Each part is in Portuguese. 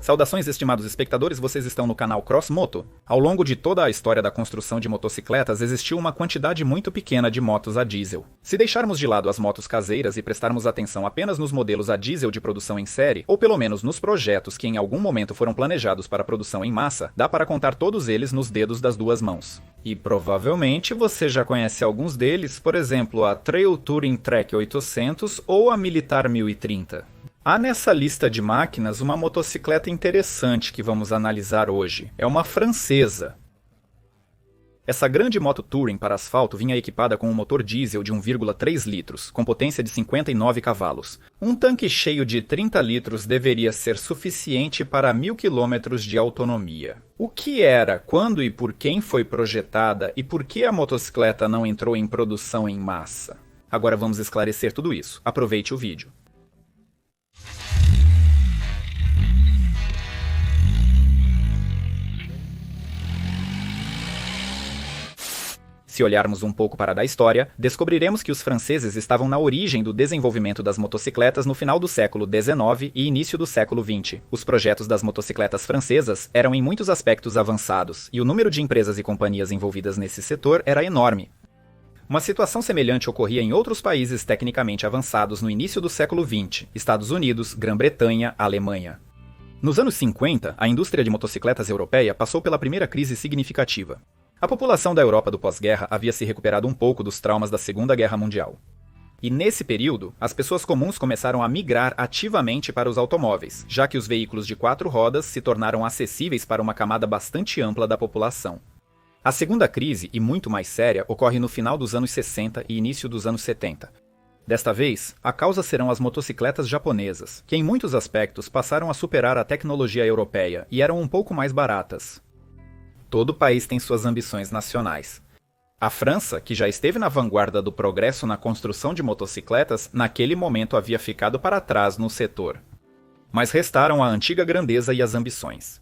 Saudações, estimados espectadores, vocês estão no canal Cross Moto. Ao longo de toda a história da construção de motocicletas, existiu uma quantidade muito pequena de motos a diesel. Se deixarmos de lado as motos caseiras e prestarmos atenção apenas nos modelos a diesel de produção em série, ou pelo menos nos projetos que em algum momento foram planejados para produção em massa, dá para contar todos eles nos dedos das duas mãos. E provavelmente você já conhece alguns deles, por exemplo, a Trail Touring Trek 800 ou a Militar 1030. Há nessa lista de máquinas uma motocicleta interessante que vamos analisar hoje. É uma francesa. Essa grande moto Touring para asfalto vinha equipada com um motor diesel de 1,3 litros, com potência de 59 cavalos. Um tanque cheio de 30 litros deveria ser suficiente para 1000 km de autonomia. O que era, quando e por quem foi projetada e por que a motocicleta não entrou em produção em massa? Agora vamos esclarecer tudo isso. Aproveite o vídeo. Se olharmos um pouco para a história, descobriremos que os franceses estavam na origem do desenvolvimento das motocicletas no final do século XIX e início do século XX. Os projetos das motocicletas francesas eram em muitos aspectos avançados, e o número de empresas e companhias envolvidas nesse setor era enorme. Uma situação semelhante ocorria em outros países tecnicamente avançados no início do século XX, Estados Unidos, Grã-Bretanha, Alemanha. Nos anos 50, a indústria de motocicletas europeia passou pela primeira crise significativa. A população da Europa do pós-guerra havia se recuperado um pouco dos traumas da Segunda Guerra Mundial. E nesse período, as pessoas comuns começaram a migrar ativamente para os automóveis, já que os veículos de 4 rodas se tornaram acessíveis para uma camada bastante ampla da população. A segunda crise, e muito mais séria, ocorre no final dos anos 60 e início dos anos 70. Desta vez, a causa serão as motocicletas japonesas, que em muitos aspectos passaram a superar a tecnologia europeia e eram um pouco mais baratas. Todo país tem suas ambições nacionais. A França, que já esteve na vanguarda do progresso na construção de motocicletas, naquele momento havia ficado para trás no setor. Mas restaram a antiga grandeza e as ambições.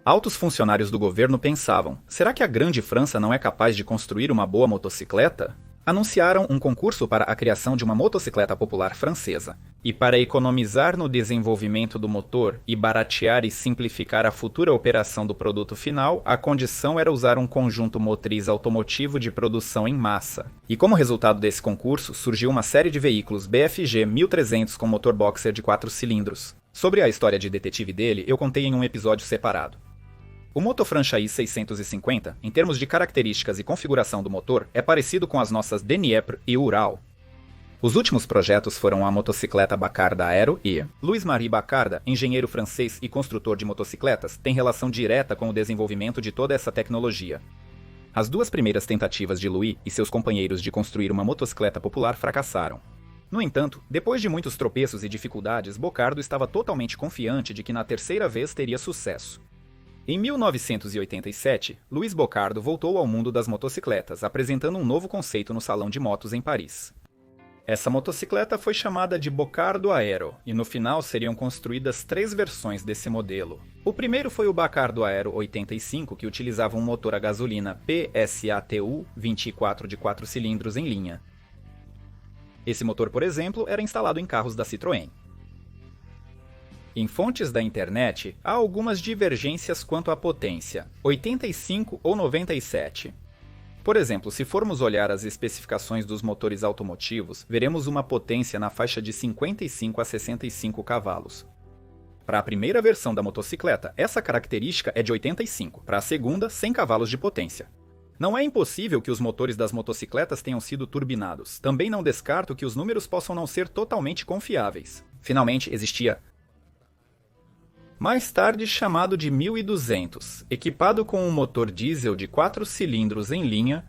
Altos funcionários do governo pensavam: será que a grande França não é capaz de construir uma boa motocicleta? Anunciaram um concurso para a criação de uma motocicleta popular francesa. E para economizar no desenvolvimento do motor e baratear e simplificar a futura operação do produto final, a condição era usar um conjunto motriz automotivo de produção em massa. E como resultado desse concurso, surgiu uma série de veículos BFG 1300 com motor boxer de 4 cilindros. Sobre a história de detetive dele, eu contei em um episódio separado. O Motofranchise 650, em termos de características e configuração do motor, é parecido com as nossas Dnieper e Ural. Os últimos projetos foram a motocicleta Bacarda Aero e Louis-Marie Bacarda, engenheiro francês e construtor de motocicletas, tem relação direta com o desenvolvimento de toda essa tecnologia. As duas primeiras tentativas de Louis e seus companheiros de construir uma motocicleta popular fracassaram. No entanto, depois de muitos tropeços e dificuldades, Bocardo estava totalmente confiante de que na terceira vez teria sucesso. Em 1987, Louis Bocardo voltou ao mundo das motocicletas, apresentando um novo conceito no Salão de Motos em Paris. Essa motocicleta foi chamada de Bocardo Aero, e no final seriam construídas 3 versões desse modelo. O primeiro foi o Bacardo Aero 85, que utilizava um motor a gasolina PSATU 24 de 4 cilindros em linha. Esse motor, por exemplo, era instalado em carros da Citroën. Em fontes da internet, há algumas divergências quanto à potência, 85 ou 97. Por exemplo, se formos olhar as especificações dos motores automotivos, veremos uma potência na faixa de 55 a 65 cavalos. Para a primeira versão da motocicleta, essa característica é de 85, para a segunda, 100 cavalos de potência. Não é impossível que os motores das motocicletas tenham sido turbinados. Também não descarto que os números possam não ser totalmente confiáveis. Finalmente, existia mais tarde chamado de 1200, equipado com um motor diesel de 4 cilindros em linha,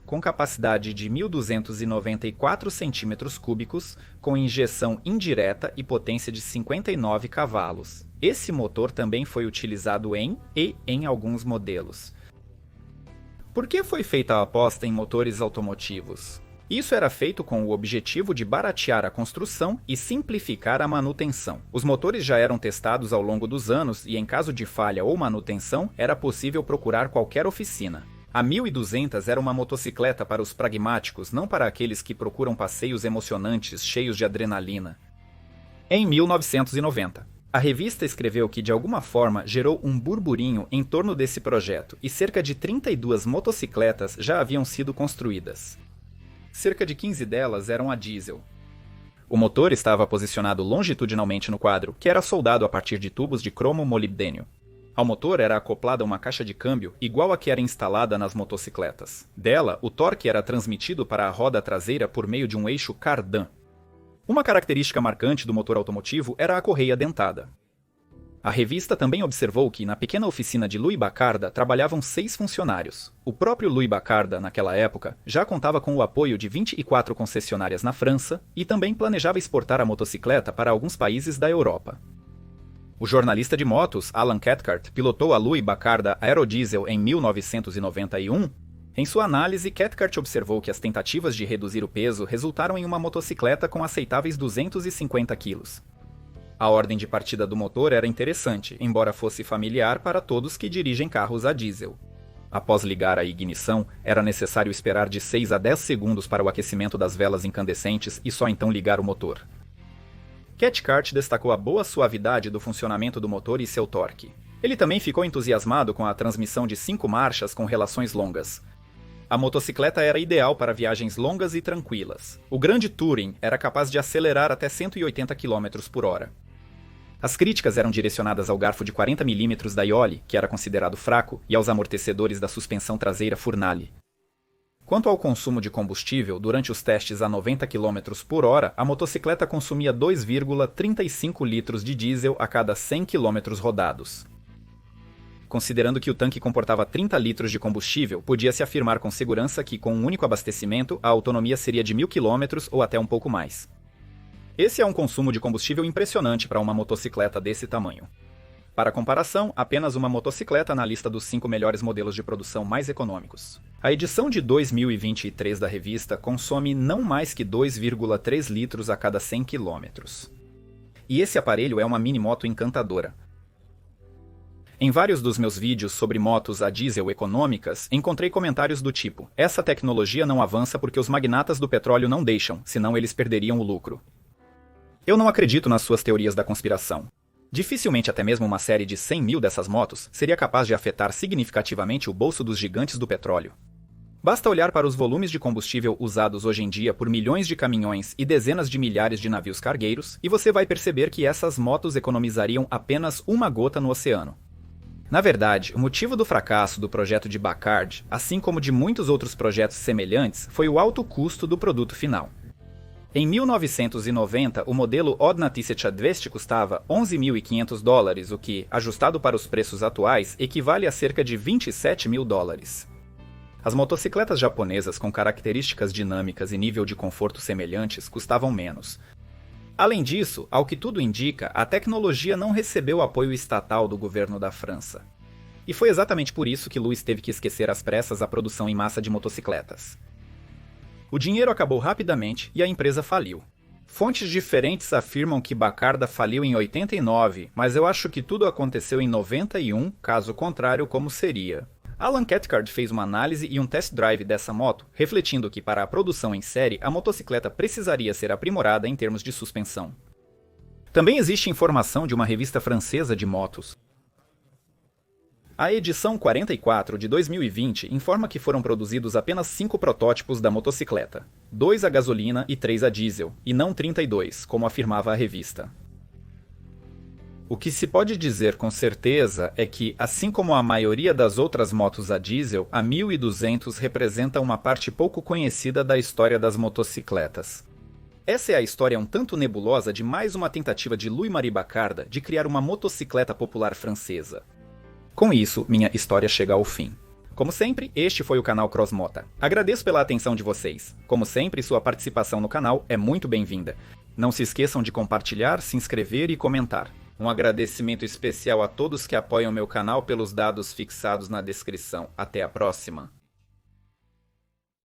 com capacidade de 1.294 cm3, com injeção indireta e potência de 59 cavalos. Esse motor também foi utilizado em alguns modelos. Por que foi feita a aposta em motores automotivos? Isso era feito com o objetivo de baratear a construção e simplificar a manutenção. Os motores já eram testados ao longo dos anos e, em caso de falha ou manutenção, era possível procurar qualquer oficina. A 1200 era uma motocicleta para os pragmáticos, não para aqueles que procuram passeios emocionantes cheios de adrenalina. Em 1990, A revista escreveu que de alguma forma gerou um burburinho em torno desse projeto e cerca de 32 motocicletas já haviam sido construídas. Cerca de 15 delas eram a diesel. O motor estava posicionado longitudinalmente no quadro, que era soldado a partir de tubos de cromo molibdênio. Ao motor era acoplada uma caixa de câmbio igual a que era instalada nas motocicletas. Dela, o torque era transmitido para a roda traseira por meio de um eixo cardan. Uma característica marcante do motor automotivo era a correia dentada. A revista também observou que na pequena oficina de Louis Bacarda trabalhavam 6 funcionários. O próprio Louis Bacarda, naquela época, já contava com o apoio de 24 concessionárias na França e também planejava exportar a motocicleta para alguns países da Europa. O jornalista de motos Alan Cathcart pilotou a Louis Bacarda Aerodiesel em 1991. Em sua análise, Cathcart observou que as tentativas de reduzir o peso resultaram em uma motocicleta com aceitáveis 250 kg. A ordem de partida do motor era interessante, embora fosse familiar para todos que dirigem carros a diesel. Após ligar a ignição, era necessário esperar de 6 a 10 segundos para o aquecimento das velas incandescentes e só então ligar o motor. Cathcart destacou a boa suavidade do funcionamento do motor e seu torque. Ele também ficou entusiasmado com a transmissão de 5 marchas com relações longas. A motocicleta era ideal para viagens longas e tranquilas. O grande Touring era capaz de acelerar até 180 km por hora. As críticas eram direcionadas ao garfo de 40 mm da Ioli, que era considerado fraco, e aos amortecedores da suspensão traseira Furnale. Quanto ao consumo de combustível, durante os testes a 90 km por hora, a motocicleta consumia 2,35 litros de diesel a cada 100 km rodados. Considerando que o tanque comportava 30 litros de combustível, podia-se afirmar com segurança que, com um único abastecimento, a autonomia seria de 1.000 km ou até um pouco mais. Esse é um consumo de combustível impressionante para uma motocicleta desse tamanho. Para comparação, apenas uma motocicleta na lista dos 5 melhores modelos de produção mais econômicos. A edição de 2023 da revista consome não mais que 2,3 litros a cada 100 km. E esse aparelho é uma mini-moto encantadora. Em vários dos meus vídeos sobre motos a diesel econômicas, encontrei comentários do tipo: essa tecnologia não avança porque os magnatas do petróleo não deixam, senão eles perderiam o lucro. Eu não acredito nas suas teorias da conspiração. Dificilmente até mesmo uma série de 100 mil dessas motos seria capaz de afetar significativamente o bolso dos gigantes do petróleo. Basta olhar para os volumes de combustível usados hoje em dia por milhões de caminhões e dezenas de milhares de navios cargueiros, e você vai perceber que essas motos economizariam apenas uma gota no oceano. Na verdade, o motivo do fracasso do projeto de Bacard, assim como de muitos outros projetos semelhantes, foi o alto custo do produto final. Em 1990, o modelo Odna 1200 custava $11.500, o que, ajustado para os preços atuais, equivale a cerca de $27 mil. As motocicletas japonesas com características dinâmicas e nível de conforto semelhantes custavam menos. Além disso, ao que tudo indica, a tecnologia não recebeu apoio estatal do governo da França. E foi exatamente por isso que Louis teve que esquecer às pressas a produção em massa de motocicletas. O dinheiro acabou rapidamente e a empresa faliu. Fontes diferentes afirmam que Bacarda faliu em 89, mas eu acho que tudo aconteceu em 91, caso contrário, como seria? Alan Cathcart fez uma análise e um test drive dessa moto, refletindo que para a produção em série a motocicleta precisaria ser aprimorada em termos de suspensão. Também existe informação de uma revista francesa de motos. A edição 44 de 2020 informa que foram produzidos apenas 5 protótipos da motocicleta, 2 a gasolina e 3 a diesel, e não 32, como afirmava a revista. O que se pode dizer com certeza é que, assim como a maioria das outras motos a diesel, a 1200 representa uma parte pouco conhecida da história das motocicletas. Essa é a história um tanto nebulosa de mais uma tentativa de Louis-Marie Bacarda de criar uma motocicleta popular francesa. Com isso, minha história chega ao fim. Como sempre, este foi o canal Crossmota. Agradeço pela atenção de vocês. Como sempre, sua participação no canal é muito bem-vinda. Não se esqueçam de compartilhar, se inscrever e comentar. Um agradecimento especial a todos que apoiam meu canal pelos dados fixados na descrição. Até a próxima!